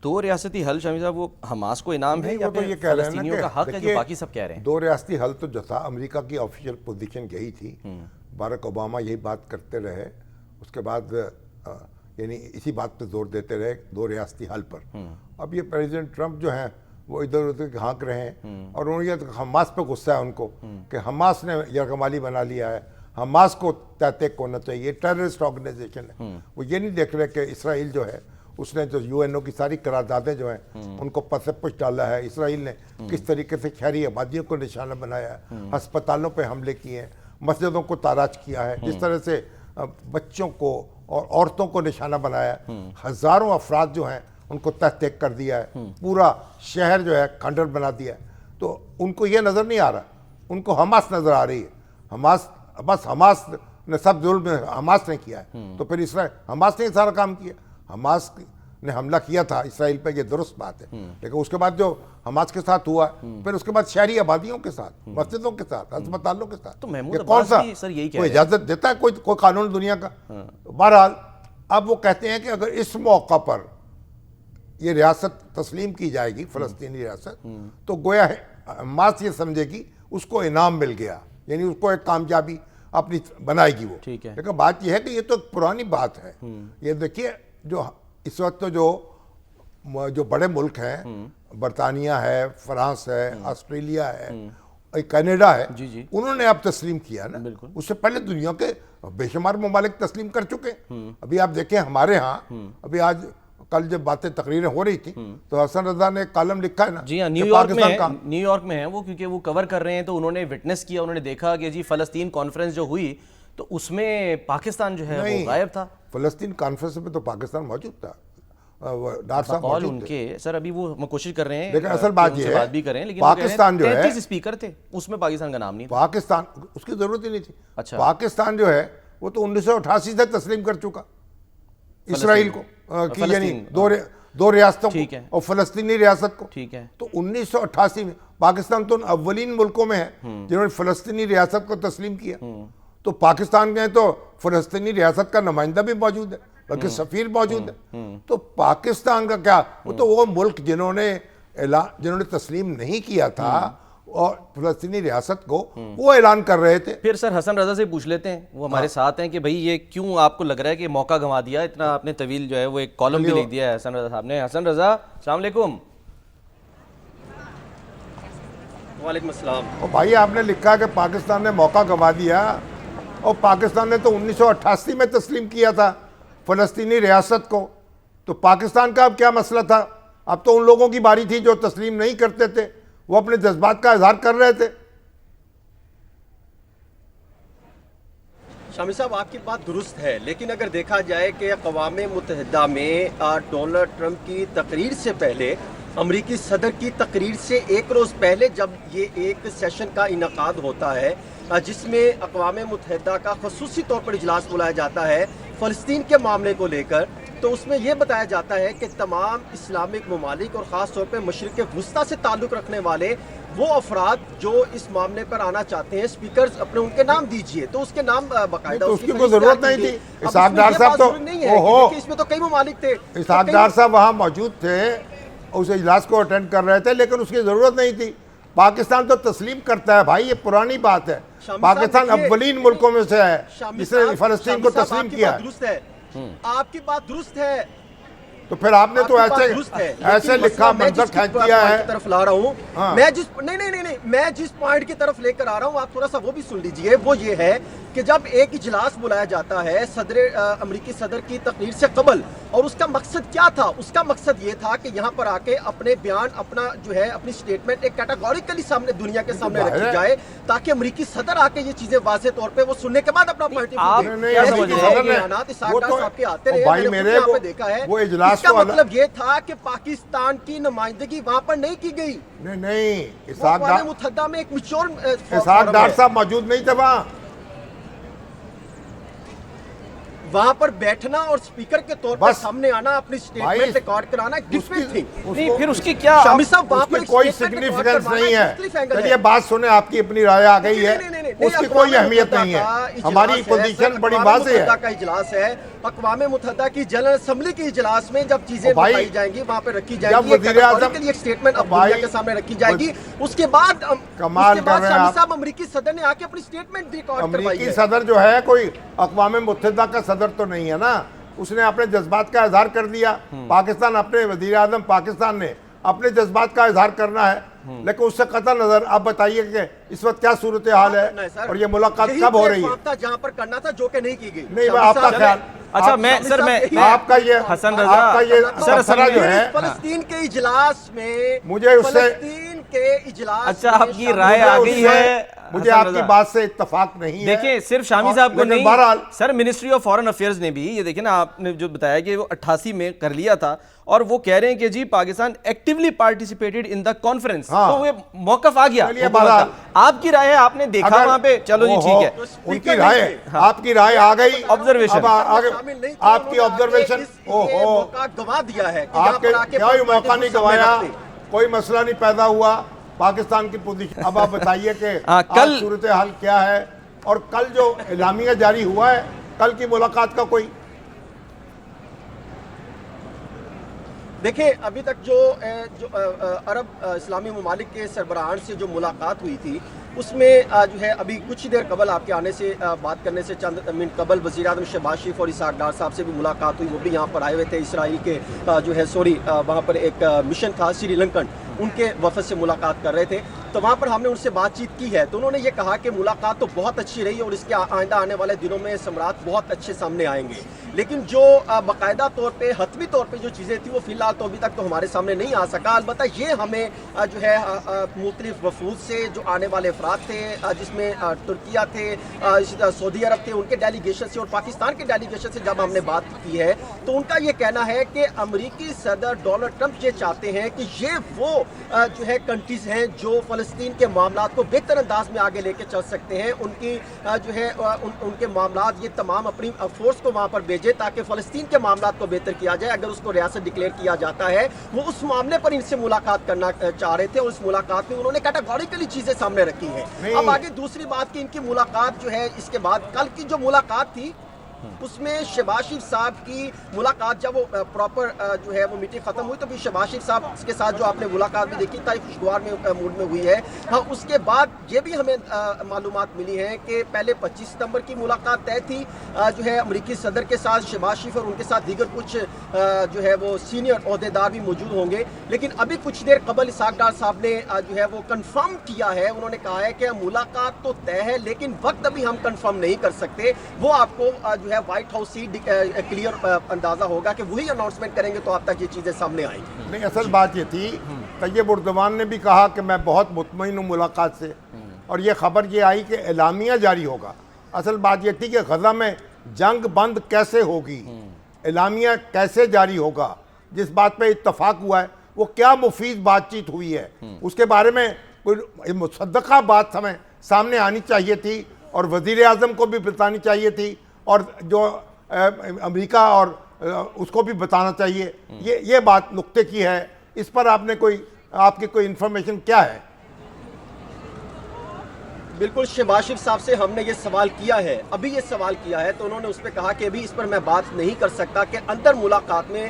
دو ریاستی حل شامی صاحب وہ حماس کو انعام ہے یا پھر فلسطینیوں کا حق ہے جو باقی سب کہہ رہے ہیں؟ دو ریاستی حل تو جو تھا امریکہ کی آفیشیل پوزیشن یہی تھی، باراک اوباما یہی بات کرتے رہے، اس کے بعد یعنی اسی بات پہ زور دیتے رہے دو ریاستی حل پر۔ اب یہ پریزیڈنٹ ٹرمپ جو ہیں وہ ادھر ادھر ہانک رہے ہیں، اور انہوں حماس پہ غصہ ہے ان کو کہ حماس نے یرغمالی بنا لیا ہے، حماس کو تحت ہونا چاہیے، یہ ٹیررسٹ آرگنائزیشن ہے۔ وہ یہ نہیں دیکھ رہے کہ اسرائیل جو ہے اس نے جو یو این او کی ساری قراردادیں جو ہیں ان کو پس پش ڈالا ہے، اسرائیل نے کس طریقے سے شہری آبادیوں کو نشانہ بنایا ہے، ہسپتالوں پہ حملے کیے ہیں، مسجدوں کو تاراج کیا ہے، جس طرح سے بچوں کو اور عورتوں کو نشانہ بنایا ہے، ہزاروں افراد جو ہیں ان کو تحت کر دیا ہے، پورا شہر جو ہے کھنڈر بنا دیا ہے۔ تو ان کو یہ نظر نہیں آ رہا، ان کو حماس نظر آ رہی ہے، حماس نے سب ظلم حماس نے کیا ہے، تو پھر اسرائیل حماس نے یہ سارا کام کیا، حماس نے حملہ کیا تھا اسرائیل پہ، یہ درست بات ہے، لیکن اس کے بعد جو حماس کے ساتھ ہوا پھر اس کے بعد شہری آبادیوں کے ساتھ، مسجدوں کے ساتھ، ہسپتالوں کے ساتھ، تو محمود یہ کون سا کوئی اجازت دیتا ہے کوئی قانون دنیا کا؟ بہرحال اب وہ کہتے ہیں کہ اگر اس موقع پر یہ ریاست تسلیم کی جائے گی، فلسطینی ریاست، تو گویا حماس یہ سمجھے گی اس کو انعام مل گیا، یعنی اس کو ایک کامیابی اپنی بنائے گی وہ۔ لیکن بات یہ ہے کہ یہ تو پرانی بات ہے۔ یہ دیکھیے جو اس وقت جو بڑے ملک ہیں، برطانیہ ہے، فرانس ہے، آسٹریلیا ہے، کینیڈا ہے، انہوں نے اب تسلیم کیا نا، اس سے پہلے دنیا کے بے شمار ممالک تسلیم کر چکے۔ ابھی آپ دیکھیں ہمارے ہاں، ابھی آج کل جب باتیں تقریریں ہو رہی تھی تو حسن رضا نے ایک کالم لکھا ہے نا، جی ہاں، نیو یارک میں ہیں وہ، کیونکہ وہ کور کر رہے ہیں، تو انہوں نے وٹنس کیا، انہوں نے دیکھا کہ جی فلسطین کانفرنس جو ہوئی تو اس میں پاکستان جو ہے وہ غائب تھا۔ فلسطین کانفرنس میں تو پاکستان موجود تھا، ڈاکٹر صاحب موجود تھے سر، ابھی وہ کوشش کر رہے ہیں لیکن اصل بات یہ ہے پاکستان جو ہے 33 اسپیکر تھے، اس میں پاکستان کا نام نہیں تھا، پاکستان اس کی ضرورت ہی نہیں تھی۔ پاکستان جو ہے وہ تو 1988 سے تسلیم کر چکا اسرائیل کو، یعنی دو ریاستوں کو اور فلسطینی ریاست کو۔ تو 1988 میں پاکستان تو اولین ملکوں میں ہے جنہوں نے فلسطینی ریاست کو تسلیم کیا۔ تو پاکستان میں تو فلسطینی ریاست کا نمائندہ بھی موجود ہے، بلکہ سفیر موجود ہے۔ تو پاکستان کا کیا، وہ تو وہ ملک جنہوں نے تسلیم نہیں کیا تھا اور فلسطینی ریاست کو، وہ اعلان کر رہے تھے۔ پھر سر حسن رضا سے پوچھ لیتے ہیں، وہ ہمارے ساتھ ہیں، کہ بھئی یہ کیوں آپ کو لگ رہا ہے کہ موقع گنوا دیا اتنا؟ آپ نے طویل جو ہے وہ ایک کالم بھی لکھ دیا ہے حسن رضا صاحب نے۔ حسن رضا السلام علیکم۔ وعلیکم السلام۔ اور بھائی آپ نے لکھا کہ پاکستان نے موقع گنوا دیا، اور پاکستان نے تو 1988 میں تسلیم کیا تھا فلسطینی ریاست کو، تو پاکستان کا اب کیا مسئلہ تھا؟ اب تو ان لوگوں کی باری تھی جو تسلیم نہیں کرتے تھے، وہ اپنے جذبات کا اظہار کر رہے تھے۔ شامی صاحب آپ کی بات درست ہے، لیکن اگر دیکھا جائے کہ اقوام متحدہ میں ڈونلڈ ٹرمپ کی تقریر سے پہلے، امریکی صدر کی تقریر سے ایک روز پہلے جب یہ ایک سیشن کا انعقاد ہوتا ہے جس میں اقوام متحدہ کا خصوصی طور پر اجلاس بلایا جاتا ہے فلسطین کے معاملے کو لے کر، تو اس میں یہ بتایا جاتا ہے کہ تمام اسلامک ممالک اور خاص طور پہ مشرق وسطیٰ سے تعلق رکھنے والے وہ افراد جو اس معاملے پر آنا چاہتے ہیں، سپیکرز اپنے ان کے نام دیجئے، تو اس کے نام باقاعدہ اس کی کوئی ضرورت نہیں تھی۔ اسحاق ڈار صاحب تو اس میں تو کئی ممالک تھے، اسحاق ڈار صاحب وہاں موجود تھے، اس اجلاس کو اٹینڈ کر رہے تھے، لیکن اس کی ضرورت نہیں تھی۔ پاکستان تو تسلیم کرتا ہے بھائی، یہ پرانی بات ہے، پاکستان اولین ملکوں میں سے ہے جس نے فلسطین کو تسلیم کیا ہے۔ آپ کی بات درست ہے، تو پھر آپ نے تو ایسے لکھا، منظر کھینچ دیا ہے۔ طرف لا رہا ہوں میں جس پوائنٹ کی طرف لے کر آ رہا ہوں، آپ تھوڑا سا وہ بھی سن لیجئے۔ وہ یہ ہے کہ جب ایک اجلاس بلایا جاتا ہے امریکی صدر کی تقریر سے قبل، اور اس کا مقصد کیا تھا؟ اس کا مقصد یہ تھا کہ یہاں پر آ کے اپنے بیان، اپنا جو ہے اپنی سٹیٹمنٹ ایک کیٹاگوریکلی سامنے دنیا کے سامنے رکھی جائے، تاکہ امریکی صدر آ کے یہ چیزیں واضح طور پہ وہ سننے کے بعد اپنا پوائنٹ اجلاس کا مطلب یہ تھا کہ پاکستان کی نمائندگی وہاں پر نہیں کی گئی۔ نہیں، اقوام متحدہ میں ایک میچور اسحاق ڈار صاحب موجود نہیں تھے وہاں پر بیٹھنا اور سپیکر کے طور پر سامنے آنا، اپنی سٹیٹمنٹ ریکارڈ کرانا ڈفرنٹ تھی۔ نہیں، پھر اس کی کیا شامی صاحب وہاں پر کوئی سگنیفیکنس نہیں ہے۔ چلیے بات سنیں، آپ کی اپنی رائے آ گئی ہے، اس کی کوئی اہمیت نہیں ہے. ہماری پوزیشن بڑی واضح ہے. کا اجلاس ہے اقوام متحدہ کی جنرل اسمبلی کے اجلاس میں جب چیزیں بتائی جائیں گی وہاں پہ رکھی جائیں گی, وزیر اعظم ایک سٹیٹمنٹ اب دنیا کے سامنے رکھی جائے گی. اس کے بعد کمال کر رہے ہیں آپ. صاحب امریکی صدر نے آ کے اپنی سٹیٹمنٹ ریکارڈ کروائی ہے. امریکی صدر جو ہے کوئی اقوام متحدہ کا صدر تو نہیں ہے نا, اس نے اپنے جذبات کا اظہار کر دیا. پاکستان اپنے وزیر اعظم پاکستان نے اپنے جذبات کا اظہار کرنا ہے, لیکن اس سے قطع نظر آپ بتائیے کہ اس وقت کیا صورتحال ہے اور یہ ملاقات کب ہو رہی ہے. جہاں پر کرنا تھا جو کہ نہیں کی گئی. نہیں آپ کا خیال, اچھا میں سر میں آپ کا یہ حسن رضا آپ کا یہ سرسرا جو ہے فلسطین کے اجلاس میں مجھے اس سے فلسطین کے اجلاس اچھا آپ کی رائے آ گئی ہے. مجھے آپ کی بات سے اتفاق نہیں ہے. دیکھیں صرف شامی صاحب کو نہیں, بہرحال سر منسٹری آف فارن افیئرز نے بھی یہ دیکھیں نا, آپ نے جو بتایا کہ وہ 88 میں کر لیا تھا اور وہ کہہ رہے ہیں کہ جی Pakistan actually participated in the conference, تو وہ موقف آ گیا. آپ کی رائے ہے, آپ نے دیکھا وہاں پہ, چلو جی ٹھیک ہے. ان کی رائے, آپ کی رائے آ گئی. آبزرویشن آپ کی آبزرویشن گوا دیا ہے. آپ کے کیا موقع نہیں گوایا, کوئی مسئلہ نہیں پیدا ہوا پاکستان کی پوزیشن. اب آپ بتائیے کہ کل صورتحال کیا ہے, اور کل جو اعلامیہ جاری ہوا ہے کل کی ملاقات کا کوئی دیکھیں ابھی تک جو عرب اسلامی ممالک کے سربراہان سے جو ملاقات ہوئی تھی اس میں جو ہے ابھی کچھ دیر قبل آپ کے آنے سے بات کرنے سے چند منٹ قبل وزیر اعظم شہباز شریف اور اسحاق ڈار صاحب سے بھی ملاقات ہوئی. وہ بھی یہاں پر آئے ہوئے تھے. اسرائیل کے جو ہے وہاں پر ایک مشن تھا سری لنکن, ان کے وفد سے ملاقات کر رہے تھے. تو وہاں پر ہم نے ان سے بات چیت کی ہے, تو انہوں نے یہ کہا کہ ملاقات تو بہت اچھی رہی اور اس کے آئندہ آنے والے دنوں میں ثمرات بہت اچھے سامنے آئیں گے, لیکن جو باقاعدہ طور پہ حتمی طور پہ جو چیزیں تھیں وہ فی الحال تو ابھی تک تو ہمارے سامنے نہیں آ سکا. البتہ یہ ہمیں جو ہے مختلف وفود سے جو آنے والے افراد تھے جس میں ترکیہ تھے, سعودی عرب تھے, ان کے ڈیلیگیشن سے اور پاکستان کے ڈیلیگیشن سے جب ہم نے بات کی ہے تو ان کا یہ کہنا ہے کہ امریکی صدر ڈونلڈ ٹرمپ یہ چاہتے ہیں کہ یہ وہ جو ہے کنٹریز ہیں جو فلسطین کے معاملات کو بہتر انداز میں آگے لے کے چل سکتے ہیں. ان کی جو ہے ان کے معاملات یہ تمام اپنی فورس کو وہاں پر بھیجے تاکہ فلسطین کے معاملات کو بہتر کیا جائے. اگر اس کو ریاست ڈکلیئر کیا جاتا ہے, وہ اس معاملے پر ان سے ملاقات کرنا چاہ رہے تھے اور اس ملاقات میں انہوں نے کیٹاگوریکلی چیزیں سامنے رکھی ہیں. اب آگے دوسری بات کہ ان کی ملاقات جو ہے اس کے بعد کل کی جو ملاقات تھی اس میں شہباز شریف صاحب کی ملاقات جب وہ پراپر جو ہے وہ میٹنگ ختم ہوئی تو پھر شہباز شریف صاحب کے ساتھ جو آپ نے ملاقات بھی دیکھی تھا خوشگوار موڈ میں ہوئی ہے. ہاں اس کے بعد یہ بھی ہمیں معلومات ملی ہیں کہ پہلے 25 ستمبر کی ملاقات طے تھی جو ہے امریکی صدر کے ساتھ شہباز شریف اور ان کے ساتھ دیگر کچھ جو ہے وہ سینئر عہدیدار بھی موجود ہوں گے, لیکن ابھی کچھ دیر قبل اسحاق ڈار صاحب نے جو ہے وہ کنفرم کیا ہے. انہوں نے کہا ہے کہ ملاقات تو طے ہے لیکن وقت ابھی ہم کنفرم نہیں کر سکتے, وہ آپ کو جو ہے وائٹ ہاؤس سے کلیئر اندازہ ہوگا کہ وہی اناؤنسمنٹ کریں گے تو آپ تک یہ چیزیں سامنے آئیں گی. نہیں, اصل بات یہ تھی طیب اردوان نے بھی کہا کہ میں بہت مطمئن ہوں ملاقات سے, اور یہ خبر یہ آئی کہ اعلامیہ جاری ہوگا. اصل بات یہ تھی کہ غزہ میں جنگ بند کیسے ہوگی, اعلامیہ کیسے جاری ہوگا. جس بات پہ اتفاق ہوا ہے وہ کیا مفید بات چیت ہوئی ہے, اس کے بارے میں کوئی مصدقہ بات ہمیں سامنے آنی چاہیے تھی اور وزیر اعظم کو بھی بتانی چاہیے تھی اور جو امریکہ اور اس کو بھی بتانا چاہیے. یہ بات نقطے کی ہے, اس پر آپ کی کوئی انفارمیشن کیا ہے؟ بالکل شہباز شریف صاحب سے ہم نے یہ سوال کیا ہے, ابھی یہ سوال کیا ہے تو انہوں نے اس پہ کہا کہ ابھی اس پر میں بات نہیں کر سکتا کہ اندر ملاقات میں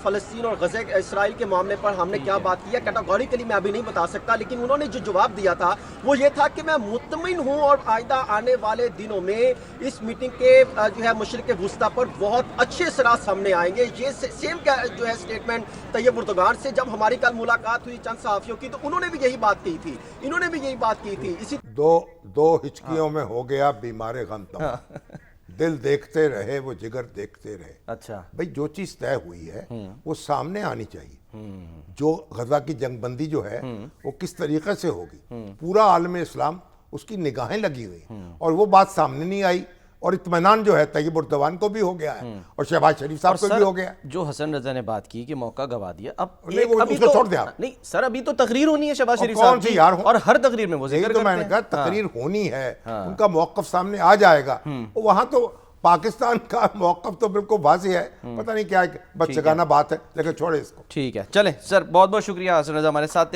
فلسطین اور غزہ اسرائیل کے معاملے پر ہم نے کیا بات کیا, کیٹاگوریکلی میں ابھی نہیں بتا سکتا. لیکن انہوں نے جو جواب دیا تھا وہ یہ تھا کہ میں مطمئن ہوں اور آئندہ آنے والے دنوں میں اس میٹنگ کے جو ہے مشرق وسطیٰ پر بہت اچھے اثرات سامنے آئیں گے. یہ سیم کا جو ہے اسٹیٹمنٹ طیب اردوان سے جب ہماری کل ملاقات ہوئی چند صحافیوں کی تو انہوں نے بھی یہی بات کی تھی, اسی دو ہچکیوں میں ہو گیا بیمار غم تمام, دل دیکھتے رہے وہ جگر دیکھتے رہے. اچھا بھئی جو چیز طے ہوئی ہے وہ سامنے آنی چاہیے. جو غزہ کی جنگ بندی جو ہے وہ کس طریقے سے ہوگی, پورا عالم اسلام اس کی نگاہیں لگی ہوئی اور وہ بات سامنے نہیں آئی. اور اطمینان جو ہے طیب اردوان کو بھی ہو گیا ہے اور شہباز شریف صاحب کو بھی ہو گیا. جو حسن رضا نے بات کی کہ موقع گوا دیا, اب اس کو چھوڑ دیا. نہیں سر, ابھی تو تقریر ہونی ہے شہباز شریف صاحب کی اور ہر تقریر میں وہ ذکر کرتے ہیں. میں نے کہا تقریر ہونی ہے, ان کا موقف سامنے آ جائے گا. وہاں تو پاکستان کا موقف تو بالکل واضح ہے, پتہ نہیں کیا بچگانہ بات ہے, لیکن چھوڑے اس کو. ٹھیک ہے, چلیں سر, بہت بہت شکریہ حسن رضا ہمارے ساتھ.